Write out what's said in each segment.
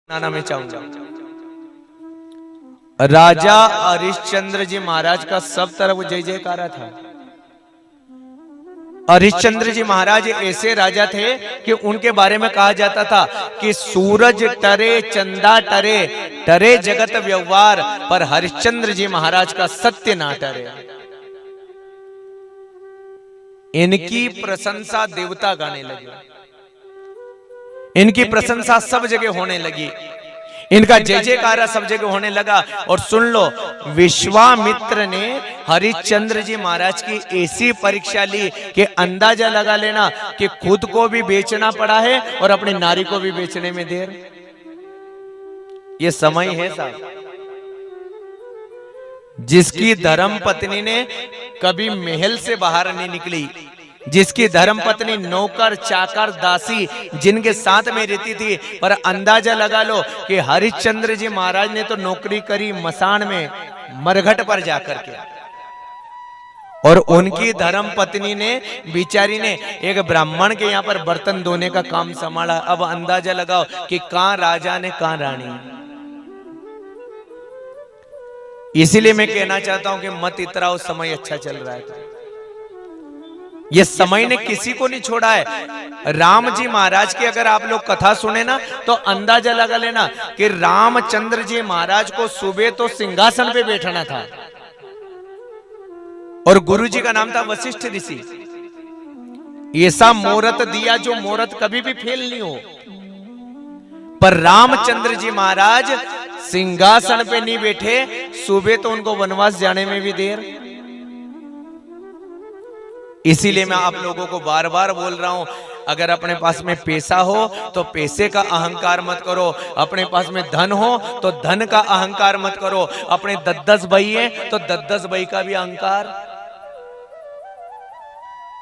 नाना मैं चाहूंगा। राजा हरिश्चंद्र जी महाराज का सब तरफ जय जयकारा था। हरिश्चंद्र जी महाराज ऐसे राजा थे कि उनके बारे में कहा जाता था कि सूरज टरे चंदा टरे, टरे जगत व्यवहार, पर हरिश्चंद्र जी महाराज का सत्य ना टरे। इनकी प्रशंसा देवता गाने लगे, इनकी प्रशंसा सब जगह होने लगी, इनका जय जयकारा सब जगह होने लगा। और सुन लो, विश्वामित्र ने हरिश्चंद्र जी महाराज की ऐसी परीक्षा ली कि अंदाजा लगा लेना कि खुद को भी बेचना पड़ा है और अपनी नारी को भी बेचने में देर। ये समय है साहब, जिसकी धर्म पत्नी ने कभी महल से बाहर नहीं निकली, जिसकी धर्मपत्नी नौकर चाकर दासी जिनके साथ में रहती थी, पर अंदाजा लगा लो कि हरिश्चंद्र जी महाराज ने तो नौकरी करी मसान में, मरघट पर जाकर के, और उनकी धर्मपत्नी ने बिचारी ने एक ब्राह्मण के यहाँ पर बर्तन धोने का काम संभाला। अब अंदाजा लगाओ कि कहां राजा ने कहां रानी। इसीलिए मैं कहना चाहता हूं कि मत इतराओ, समय अच्छा चल रहा है। ये समय ने किसी को नहीं छोड़ा है। राम जी महाराज की अगर आप लोग कथा सुने ना, तो अंदाजा लगा लेना कि रामचंद्र जी महाराज को सुबह तो सिंहासन पे बैठना था, और गुरु जी का नाम था वशिष्ठ ऋषि। ऐसा मुहूर्त दिया जो मुहूर्त कभी भी फेल नहीं हो, पर रामचंद्र जी महाराज सिंहासन पे नहीं बैठे। सुबह तो उनको वनवास जाने में भी देर। इसीलिए मैं आप लोगों को बार बार बोल रहा हूं, अगर अपने पास में पैसा हो तो पैसे का अहंकार मत करो, अपने पास में धन हो तो धन का अहंकार मत करो, अपने 10-10 भाई है तो 10-10 भाई का भी अहंकार।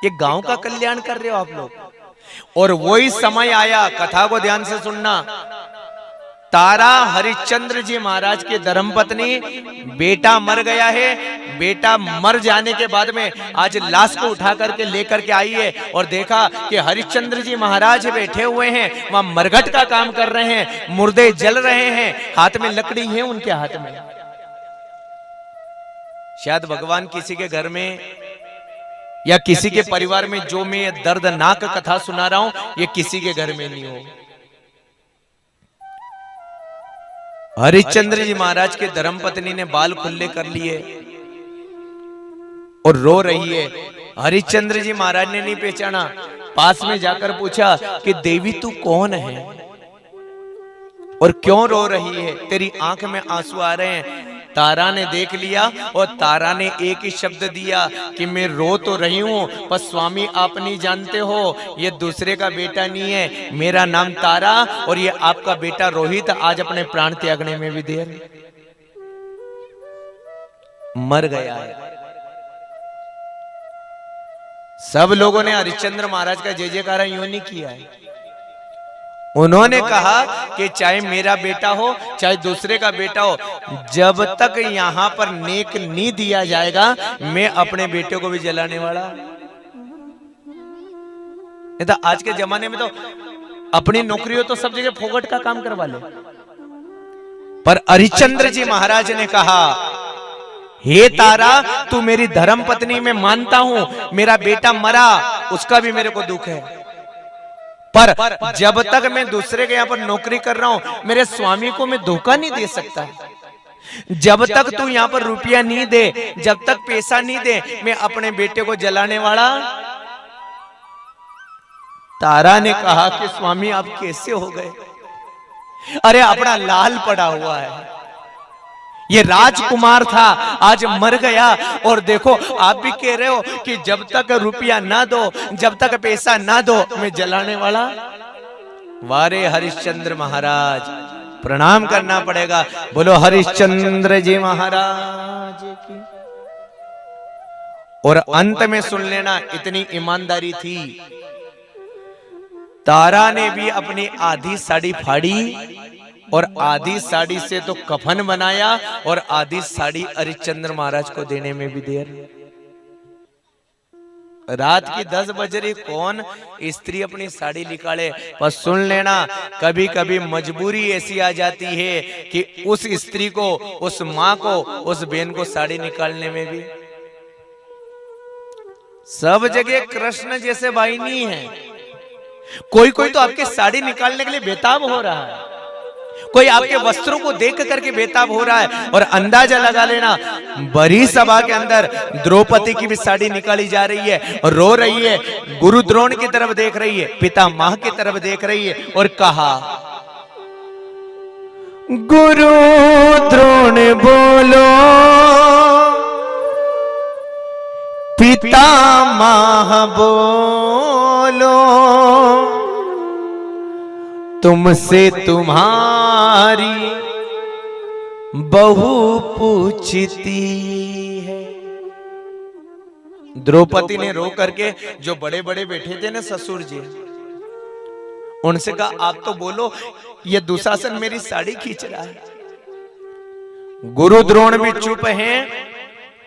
ये गांव का कल्याण कर रहे हो आप लोग। और वही समय आया, कथा को ध्यान से सुनना, तारा हरिश्चंद्र जी महाराज के धर्मपत्नी, बेटा मर गया है, बेटा मर जाने के बाद में आज लाश को उठा करके लेकर के आई है, और देखा कि हरिश्चंद्र जी महाराज बैठे हुए हैं, वहां मरघट का काम कर रहे हैं, मुर्दे जल रहे हैं, हाथ में लकड़ी है उनके हाथ में। शायद भगवान किसी के घर में या किसी के परिवार में जो मैं दर्दनाक कथा सुना रहा हूं, ये किसी के घर में नहीं हो। हरिश्चंद्र जी महाराज के धर्मपत्नी ने बाल खुले कर लिए और रो रही है। हरिश्चंद्र जी महाराज ने नहीं पहचाना, पास में जाकर पूछा कि देवी तू कौन है और क्यों रो रही है, तेरी आंख में आंसू आ रहे हैं। तारा ने देख लिया और तारा ने एक ही शब्द दिया कि मैं रो तो रही हूं, पर स्वामी आप नहीं जानते हो, ये दूसरे का बेटा नहीं है, मेरा नाम तारा और ये आपका बेटा रोहित आज अपने प्राण त्यागने में भी देर, मर गया है। सब लोगों ने हरिश्चंद्र महाराज का जय जयकारा यूं नहीं किया है। उन्होंने कहा कि चाहे मेरा बेटा हो चाहे दूसरे का बेटा हो, जब तक यहां पर नेक नहीं दिया जाएगा, मैं अपने बेटे को भी जलाने वाला। नहीं तो आज के जमाने में तो अपनी नौकरी हो तो सब जगह फोगट का काम करवा ले, पर हरिश्चंद्र जी महाराज ने कहा, हे तारा तू मेरी धर्म पत्नी, मैं मानता हूं मेरा बेटा मरा, उसका भी मेरे को दुख है, पर जब तक मैं दूसरे के यहाँ पर नौकरी कर रहा हूं, मेरे स्वामी को मैं धोखा नहीं दे सकता। जब तक तू यहाँ पर रुपया नहीं दे, जब तक पैसा नहीं दे, मैं अपने बेटे को जलाने वाला। तारा ने कहा कि स्वामी आप कैसे हो गए? अरे अपना लाल पड़ा हुआ है, ये राजकुमार था, आज मर गया, और देखो आप भी कह रहे हो कि जब तक रुपया ना दो, जब तक पैसा ना दो, मैं जलाने वाला। वारे हरिश्चंद्र महाराज, प्रणाम करना पड़ेगा। बोलो हरिश्चंद्र जी महाराज की। और अंत में सुन लेना, इतनी ईमानदारी थी, तारा ने भी अपनी आधी साड़ी फाड़ी और आधी साड़ी से तो कफन बनाया, और आधी साड़ी हरिश्चंद्र महाराज को देने में भी देर। रात की 10 बज रही, कौन स्त्री अपनी साड़ी निकाले। पर सुन लेना, कभी कभी मजबूरी ऐसी आ जाती है कि उस स्त्री को, उस माँ को, उस बहन को साड़ी निकालने में भी सब जगह कृष्ण जैसे भाई नहीं है। कोई कोई तो आपके साड़ी निकालने के लिए बेताब हो रहा है, कोई आपके वस्त्रों को देख करके बेताब हो रहा है। और अंदाजा लगा लेना, बड़ी सभा के अंदर द्रौपदी की भी साड़ी निकाली जा रही है और रो रही है, गुरु द्रोण की तरफ देख रही है, पिता माह की तरफ देख रही है और कहा, गुरु द्रोण बोलो, पिता माह बोलो, तुमसे तुम्हारी बहू पूछती है। द्रौपदी ने रो करके, जो बड़े बड़े बैठे थे ना ससुर जी, उनसे कहा, आप तो बोलो, ये दुशासन मेरी साड़ी खींच रहा है। गुरु द्रोण भी चुप हैं,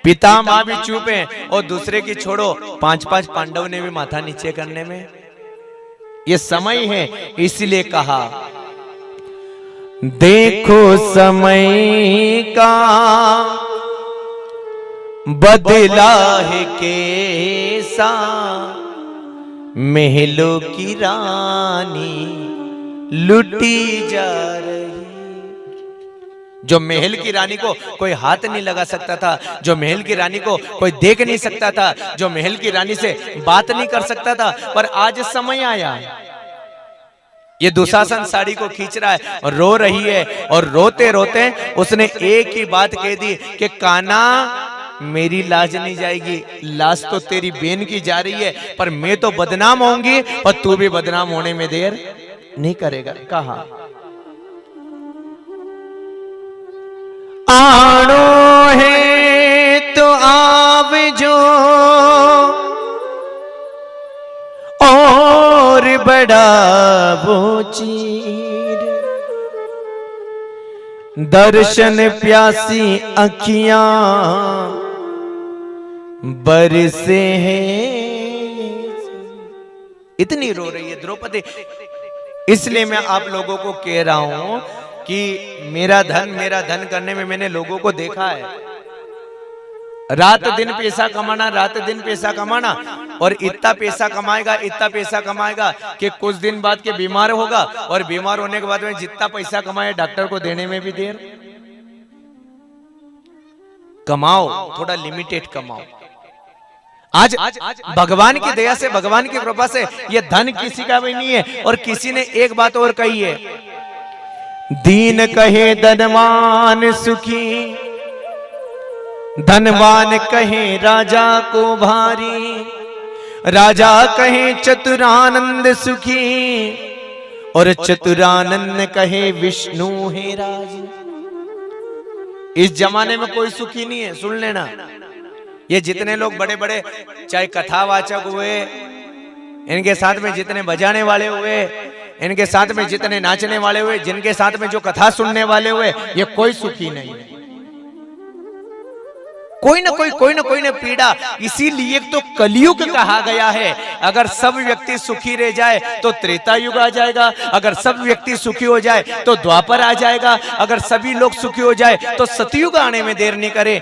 पिता माँ भी चुप हैं, और दूसरे की छोड़ो, 5-5 पांडव ने भी माथा नीचे करने में ये समय है। इसलिए कहा, देखो समय का बदला है कैसा, महलों की रानी लुटी जा रही। जो महल की रानी को कोई हाथ नहीं लगा सकता था, जो महल की रानी को कोई देख नहीं सकता था, जो महल की रानी से बात नहीं कर सकता था, पर आज समय आया, ये दुशासन साड़ी को खींच रहा है और रो रही है। और रोते रोते उसने एक ही बात कह दी कि कान्हा, मेरी लाज नहीं जाएगी, लाज तो तेरी बहन की जा रही है, पर मैं तो बदनाम होंगी और तू भी बदनाम होने में देर नहीं करेगा। कहा, आनो है तो आवजो, और बड़ा वो चीर, दर्शन प्यासी अखियां बरसे हैं। इतनी रो रही है द्रौपदी। इसलिए मैं आप लोगों को कह रहा हूं कि मेरा धन करने में मैंने लोगों को देखा है, रात दिन पैसा कमाना, रात दिन पैसा कमाना, और इतना पैसा कमाएगा कि कुछ दिन बाद के बीमार होगा, और बीमार होने के बाद में जितना पैसा कमाए डॉक्टर को देने में भी देर। कमाओ, थोड़ा लिमिटेड कमाओ। आज भगवान की दया से, भगवान की कृपा से ये धन किसी का भी नहीं है। और किसी ने एक बात और कही है, दीन कहे धनवान सुखी, धनवान कहे राजा को भारी, राजा कहे चतुरानंद सुखी, और चतुरानंद कहे विष्णु है राज। इस जमाने में कोई सुखी नहीं है, सुन लेना। ये जितने लोग बड़े बड़े, चाहे कथावाचक हुए, इनके साथ में जितने बजाने वाले हुए, इनके साथ में जितने नाचने वाले हुए, जिनके साथ में जो कथा सुनने वाले हुए, ये कोई सुखी नहीं है। कोई ना पीड़ा। इसीलिए तो कलयुग कहा गया है। अगर सब व्यक्ति सुखी रह जाए तो त्रेता युग आ जाएगा, अगर सब व्यक्ति सुखी हो जाए तो द्वापर आ जाएगा, अगर सभी लोग सुखी हो जाए तो सतयुग आने में देर नहीं करे।